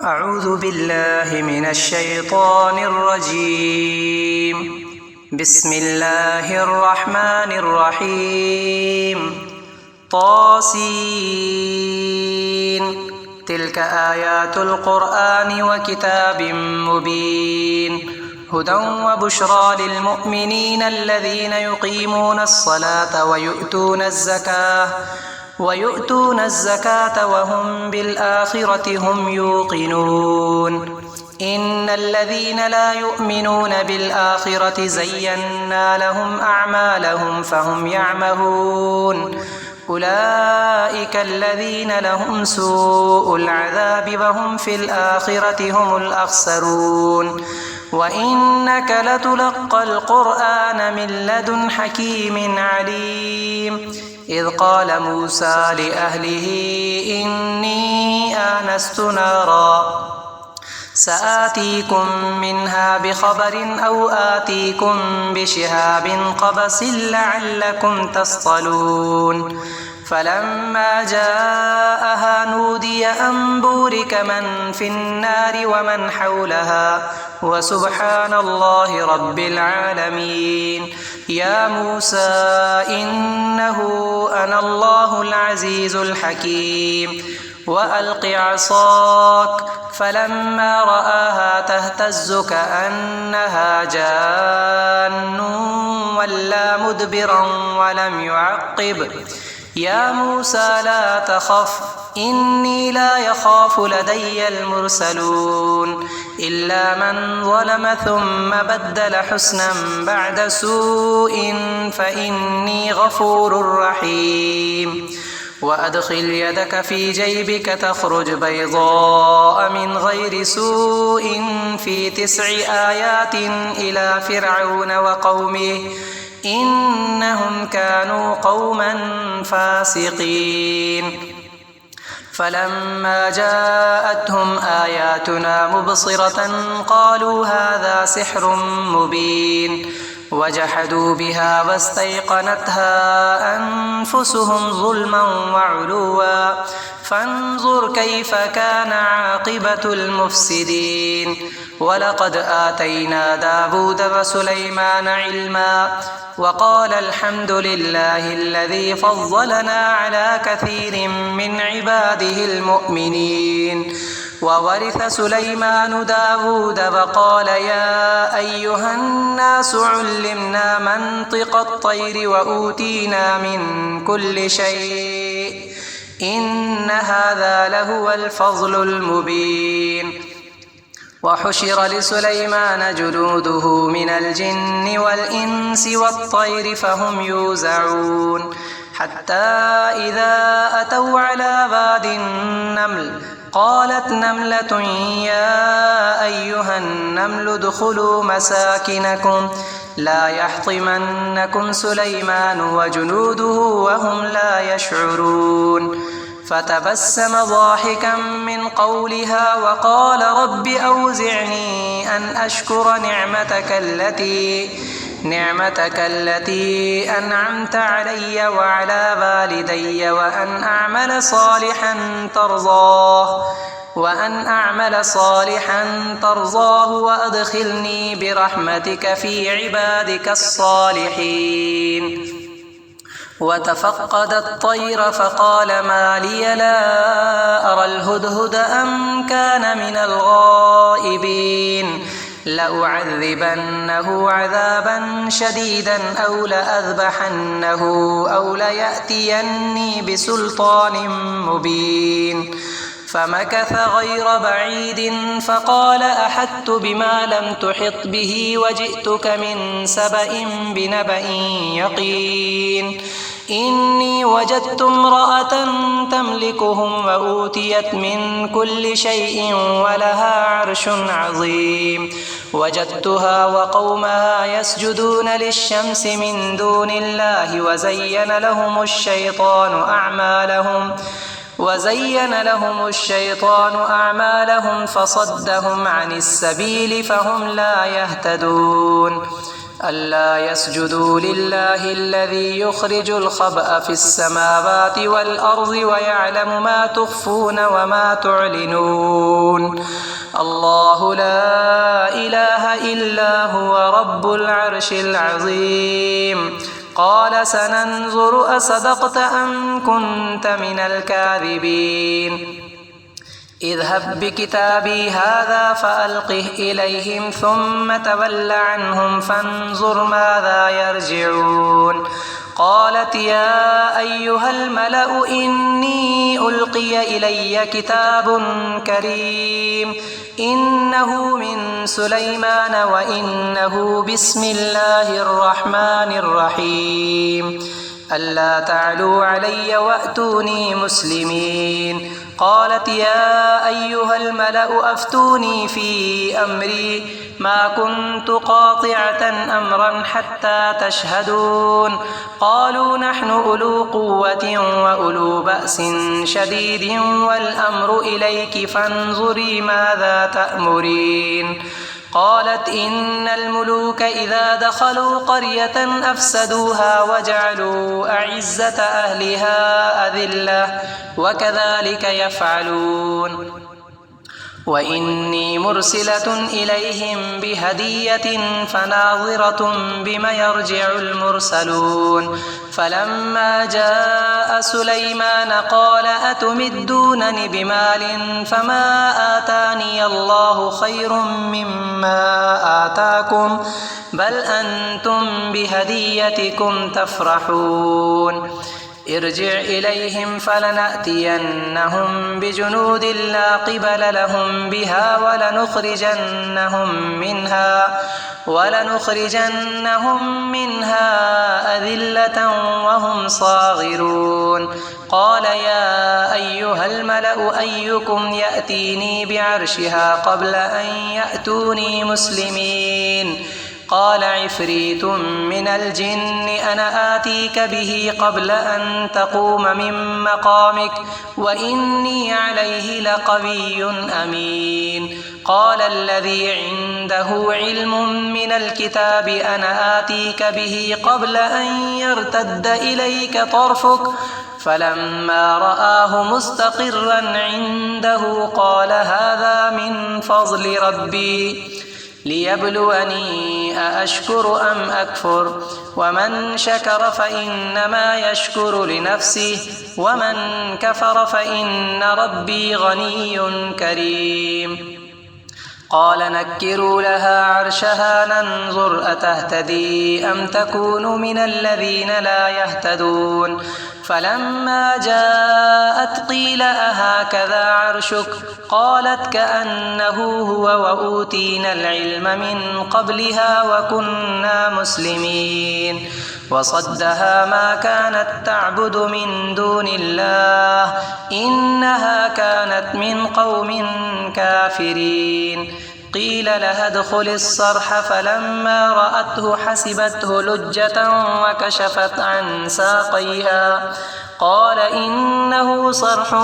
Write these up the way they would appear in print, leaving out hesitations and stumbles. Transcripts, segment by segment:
أعوذ بالله من الشيطان الرجيم. بسم الله الرحمن الرحيم. طاسين. تلك آيات القرآن وكتاب مبين هدى وبشرى للمؤمنين الذين يقيمون الصلاة ويؤتون الزكاة وهم بالآخرة هم يوقنون. إن الذين لا يؤمنون بالآخرة زينا لهم أعمالهم فهم يعمهون. أولئك الذين لهم سوء العذاب وهم في الآخرة هم الأخسرون. وإنك لتلقى القرآن من لدن حكيم عليم. إذ قال موسى لأهله إني آنست نارا سآتيكم منها بخبر أو آتيكم بشهاب قبس لعلكم تصطلون. فلما جاءها نودي أن بورك من في النار ومن حولها وسبحان الله رب العالمين. يا موسى إنه أنا الله العزيز الحكيم. وألق عصاك فلما رآها تهتز كأنها جان ولا مدبرا ولم يعقب. يا موسى لا تخف إني لا يخاف لدي المرسلون إلا من ظلم ثم بدل حسنا بعد سوء فإني غفور رحيم. وأدخل يدك في جيبك تخرج بيضاء من غير سوء في 9 آيات إلى فرعون وقومه إنهم كانوا قوما فاسقين. فلما جاءتهم آياتنا مبصرة قالوا هذا سحر مبين. وجحدوا بها واستيقنتها أنفسهم ظلما وعلوا فانظر كيف كان عاقبة المفسدين. ولقد آتينا داود وسليمان علما وقال الحمد لله الذي فضلنا على كثير من عباده المؤمنين. وورث سليمان داود وقال يا أيها الناس علمنا منطق الطير وأوتينا من كل شيء إن هذا لهو الفضل المبين. وحشر لسليمان جنوده من الجن والإنس والطير فهم يوزعون. حتى إذا أتوا على واد النمل قالت نملة يا أيها النمل ادخلوا مساكنكم لا يحطمنكم سليمان وجنوده وهم لا يشعرون. فتبسم ضاحكا من قولها وقال رب أوزعني أن أشكر نعمتك التي أنعمت علي وعلى والدي وأن أعمل صالحا ترضاه وأدخلني برحمتك في عبادك الصالحين. وتفقد الطير فقال ما لي لا أرى الهدهد أم كان من الغائبين. لأعذبنه عذابا شديدا أو لأذبحنه أو ليأتيني بسلطان مبين. فمكث غير بعيد فقال أحطت بما لم تحط به وجئتك من سبأ بنبأ يقين. إني وجدت امرأة تملكهم وأوتيت من كل شيء ولها عرش عظيم. وجدتها وقومها يسجدون للشمس من دون الله وزين لهم الشيطان أعمالهم فصدهم عن السبيل فهم لا يهتدون. ألا يسجدوا لله الذي يخرج الخبأ في السماوات والأرض ويعلم ما تخفون وما تعلنون الله لا إله إلا هو رب العرش العظيم قال سننظر أصدقت أم كنت من الكاذبين اذهب بكتابي هذا فألقه إليهم ثم تول عنهم فانظر ماذا يرجعون قالت يا أيها الملأ إني ألقي إلي كتاب كريم إنه من سليمان وإنه بسم الله الرحمن الرحيم ألا تعلوا علي وأتوني مسلمين قالت يا أيها الملأ أفتوني في أمري ما كنت قاطعة أمرا حتى تشهدون قالوا نحن أولو قوة وأولو بأس شديد والأمر إليك فانظري ماذا تأمرين قالت إن الملوك إذا دخلوا قرية أفسدوها وجعلوا أعزة أهلها أذلة وكذلك يفعلون وإني مرسلة إليهم بهدية فناظرة بما يرجع المرسلون فلما جاء سليمان قال أتمدونني بمال فما آتاني الله خير مما آتاكم بل أنتم بهديتكم تفرحون ارجع إليهم فلنأتينهم بجنود لا قبل لهم بها ولنخرجنهم منها أذلة وهم صاغرون قال يا أيها الملأ أيكم يأتيني بعرشها قبل أن يأتوني مسلمين قال عفريت من الجن أنا آتيك به قبل أن تقوم من مقامك وإني عليه لقوي أمين قال الذي عنده علم من الكتاب أنا آتيك به قبل أن يرتد إليك طرفك فلما رآه مستقرا عنده قال هذا من فضل ربي ليبلوني أأشكر أم أكفر ومن شكر فإنما يشكر لنفسه ومن كفر فإن ربي غني كريم قال نكروا لها عرشها ننظر أتهتدي أم تكون من الذين لا يهتدون فلما جاءت قيل أهكذا عرشك قالت كأنه هو وأوتينا العلم من قبلها وكنا مسلمين وصدها ما كانت تعبد من دون الله إنها كانت من قوم كافرين قيل لها ادخل الصرح فلما رأته حسبته لجة وكشفت عن ساقيها قال إنه صرح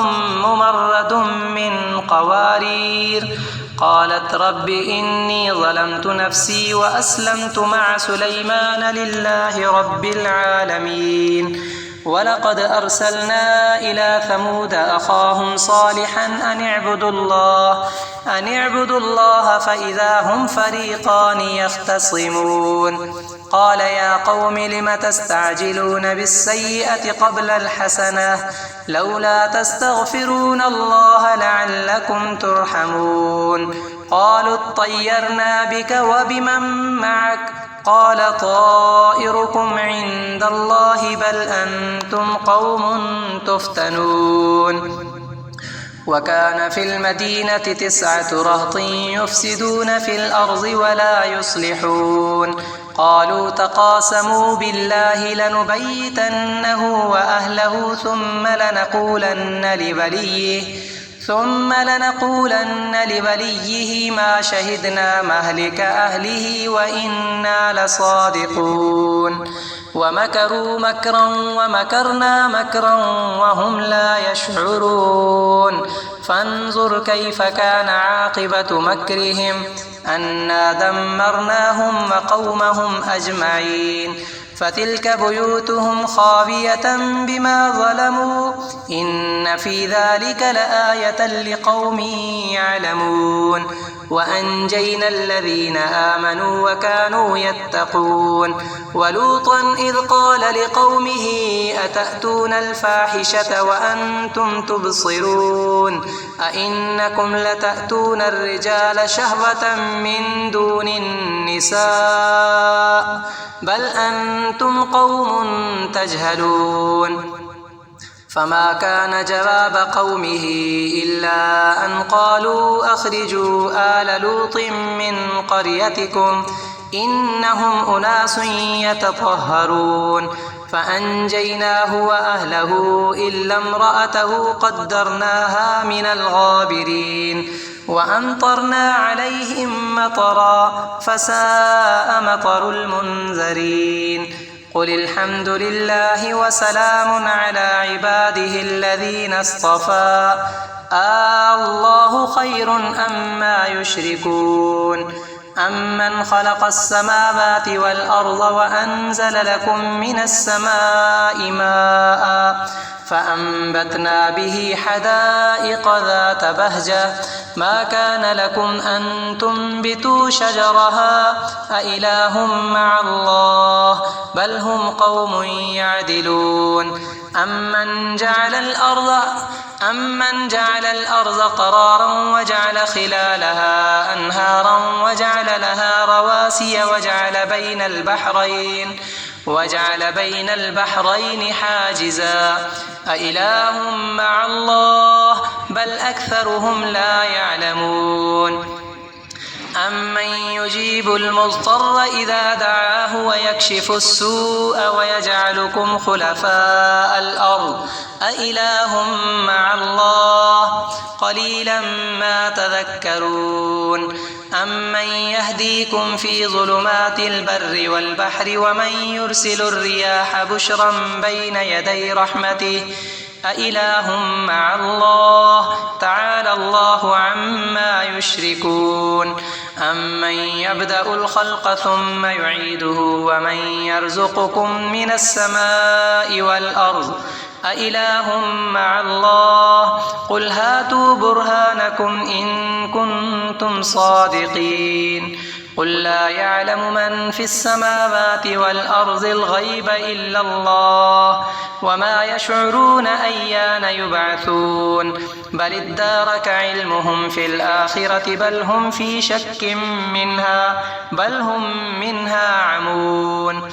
ممرد من قوارير قالت رب إني ظلمت نفسي وأسلمت مع سليمان لله رب العالمين ولقد أرسلنا إلى ثمود أخاهم صالحا أن اعبدوا الله فإذا هم فريقان يختصمون قال يا قوم لم تستعجلون بالسيئة قبل الحسنة لولا تستغفرون الله لعلكم ترحمون قالوا اطيرنا بك وبمن معك قال طائركم عند الله بل أنتم قوم تفتنون وكان في المدينة 9 رهط يفسدون في الأرض ولا يصلحون قالوا تقاسموا بالله لنبيتنه وأهله ثم لنقولن لوليه ما شهدنا مهلك أهله وإنا لصادقون ومكروا مكرا ومكرنا مكرا وهم لا يشعرون فانظر كيف كان عاقبة مكرهم أنا دمرناهم وقومهم أجمعين فتلك بيوتهم خاوية بما ظلموا إن في ذلك لآية لقوم يعلمون وأنجينا الذين آمنوا وكانوا يتقون ولوطا إذ قال لقومه أتأتون الفاحشة وأنتم تبصرون أئنكم لتأتون الرجال شهوة من دون النساء بل أنتم قوم تجهلون فما كان جواب قومه إلا أن قالوا أخرجوا آل لوط من قريتكم إنهم أناس يتطهرون فأنجيناه وأهله إلا امرأته قدرناها من الغابرين وأمطرنا عليهم مطرا فساء مطر المنذرين قل الحمد لله وسلام على عباده الذين اصطفى الله خير أما يشركون أمن خلق السماوات والأرض وأنزل لكم من السماء ماء فأنبتنا به حدائق ذات بهجة ما كان لكم أن تنبتوا شجرها أإله مع الله بل هم قوم يعدلون أمن جعل الأرض قرارا وجعل خلالها أنهارا وجعل لها رواسي وجعل بين البحرين حاجزا أإله مع الله بل أكثرهم لا يعلمون أمن يجيب المضطر إذا دعاه ويكشف السوء ويجعلكم خلفاء الأرض أإله مع الله قليلا ما تذكرون أمن يهديكم في ظلمات البر والبحر ومن يرسل الرياح بشرا بين يدي رحمته أإله مع الله تعالى الله عما يشركون أمن يبدأ الخلق ثم يعيده ومن يرزقكم من السماء والأرض أإله مع الله قل هاتوا برهانكم إن كنتم صادقين قل لا يعلم من في السماوات والأرض الغيب إلا الله وما يشعرون أيان يبعثون بل ادارك علمهم في الآخرة بل هم في شك منها بل هم منها عمون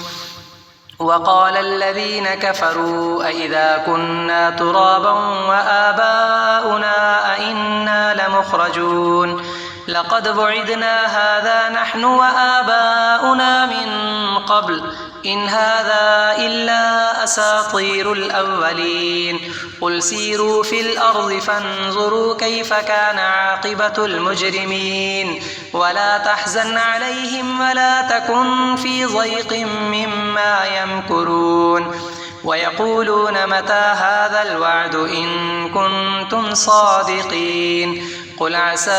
وقال الذين كفروا أئذا كنا ترابا وآباؤنا أئنا لمخرجون لقد بعدنا هذا نحن وآباؤنا من قبل إن هذا إلا أساطير الأولين قل سيروا في الأرض فانظروا كيف كان عاقبة المجرمين ولا تحزن عليهم ولا تكن في ضيق مما يمكرون ويقولون متى هذا الوعد إن كنتم صادقين قل عسى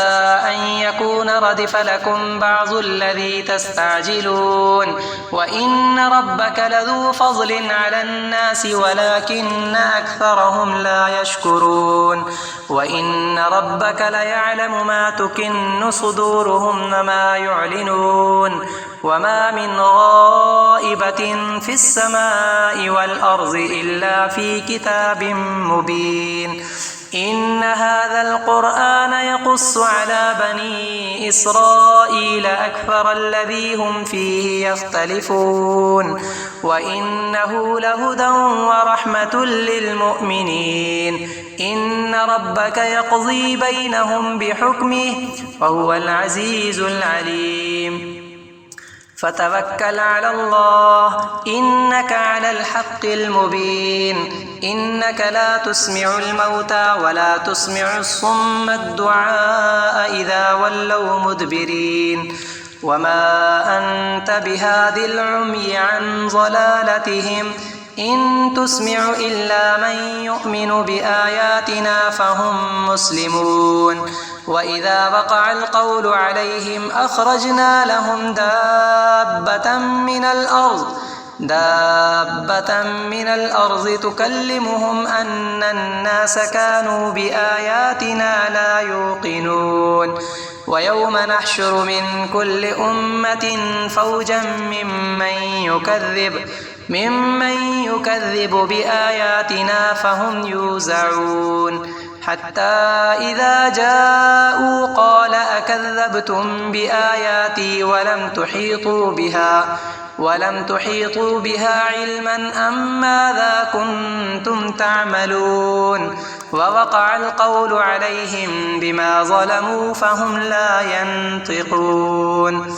أن يكون ردف لكم بعض الذي تستعجلون وإن ربك لذو فضل على الناس ولكن أكثرهم لا يشكرون وإن ربك ليعلم ما تكن صدورهم وما يعلنون وما من غائبة في السماء والأرض إلا في كتاب مبين إن هذا القرآن يقص على بني إسرائيل أكثر الذي هم فيه يختلفون وإنه لهدى ورحمة للمؤمنين إن ربك يقضي بينهم بحكمه وهو العزيز العليم فتوكل على الله إنك على الحق المبين إنك لا تسمع الموتى ولا تسمع الصم الدعاء إذا ولوا مدبرين وما أنت بهاد العمي عن ضلالتهم إن تسمع إلا من يؤمن بآياتنا فهم مسلمون وإذا وقع القول عليهم أخرجنا لهم دابة من الأرض تكلمهم أن الناس كانوا بآياتنا لا يوقنون ويوم نحشر من كل أمة فوجا ممن يكذب بآياتنا فهم يوزعون حتى إذا جاءوا قال أكذبتم بآياتي ولم تحيطوا بها علما أم ماذا كنتم تعملون ووقع القول عليهم بما ظلموا فهم لا ينطقون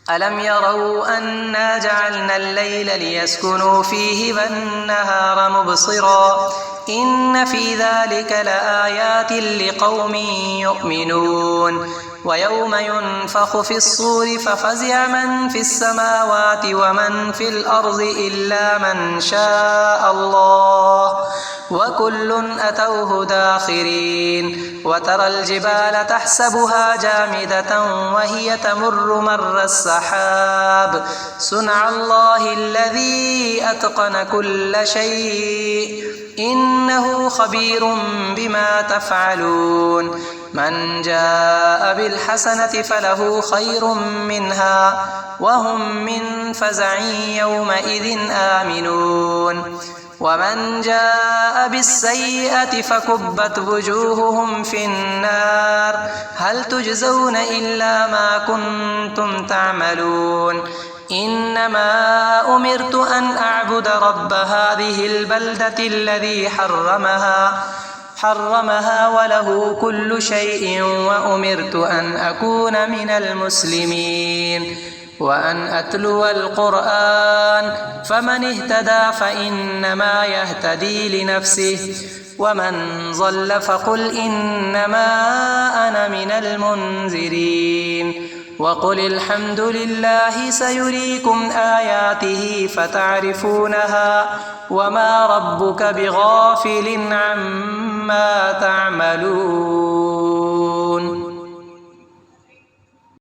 ألم يروا أنا جعلنا الليل ليسكنوا فيه والنهار مبصرا إن في ذلك لآيات لقوم يؤمنون ويوم ينفخ في الصور ففزع من في السماوات ومن في الأرض إلا من شاء الله وكل أتوه داخرين وترى الجبال تحسبها جامدة وهي تمر مر السحاب صنع الله الذي أتقن كل شيء إنه خبير بما تفعلون من جاء بالحسنة فله خير منها وهم من فزع يومئذ آمنون ومن جاء بالسيئة فكبت وجوههم في النار هل تجزون إلا ما كنتم تعملون إنما أمرت أن أعبد رب هذه البلدة الذي حرمها وله كل شيء وأمرت أن أكون من المسلمين وأن أتلو القرآن فمن اهتدى فإنما يهتدي لنفسه ومن ضل فقل إنما أنا من المنذرين وقل الحمد لله سيريكم آياته فتعرفونها وما ربك بغافل عما تعملون